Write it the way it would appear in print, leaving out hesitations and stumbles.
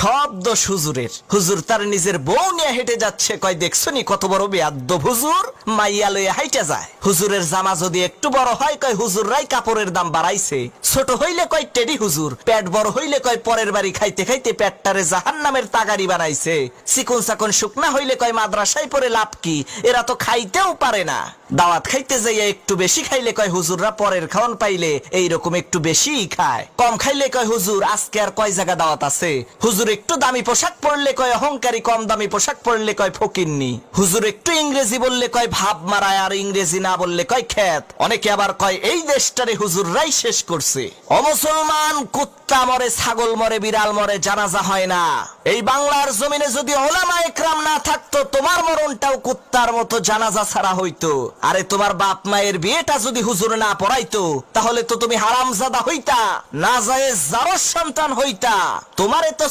সব দোষ হুজুরের। হুজুর তার নিজের বউ নিয়ে হেঁটে যাচ্ছে, কয় দেখছনি কত বড় বেয়াদ্দব হুজুর, মাইয়া লইয়া হাইটা যায়। হুজুরের জামা যদি একটু বড় হয়, কয় হুজুররাই কাপড়ের দাম বাড়াইছে। ছোট হইলে কয় টেডি হুজুর, পেট বড় হইলে কয় পরের বাড়ি খাইতে খাইতে পেটটারে জাহান্নামের তাগারি বানাইছে। চিকন চাকন শুকনা হইলে কয় মাদ্রাসায় পড়ে লাভ কি, এরা তো খাইতেও পারে না। দাওয়াত খাইতে যাইয়া একটু বেশি খাইলে কয় হুজুররা পরের খাওয়ান পাইলে এইরকম একটু বেশিই খায়। কম খাইলে কয় হুজুর আজকে আর কয় জায়গা দাওয়াত আছে। হুজুর একটু দামি পোশাক পরলে কয় অহংকারী, কম দামি পোশাক পরলে কয় ফকিন্নি। হুজুর একটু ইংরেজি বললে কয় ভাব মারায়, আর ইংরেজি না বললে কয় খ্যাত। অনেকে আবার কয় এই দেশটারে হুজুররাই শেষ করছে। অমুসলমান, কুত্তা মরে, ছাগল মরে, বিড়াল মরে, জানাজা হয় না। এই বাংলার জমিনে যদি ওলামা একরাম না থাকতো, তোমার মরণটাও কুত্তার মতো জানাজা ছাড়া হইতো। আরে তোমার বাপ মায়ের বিয়েটা যদি হুজুর না পড়াইতো, তাহলে তো তুমি হারামজাদা হইতা, নাজায়েজ জারজ সন্তান হইতা। তোমারে তো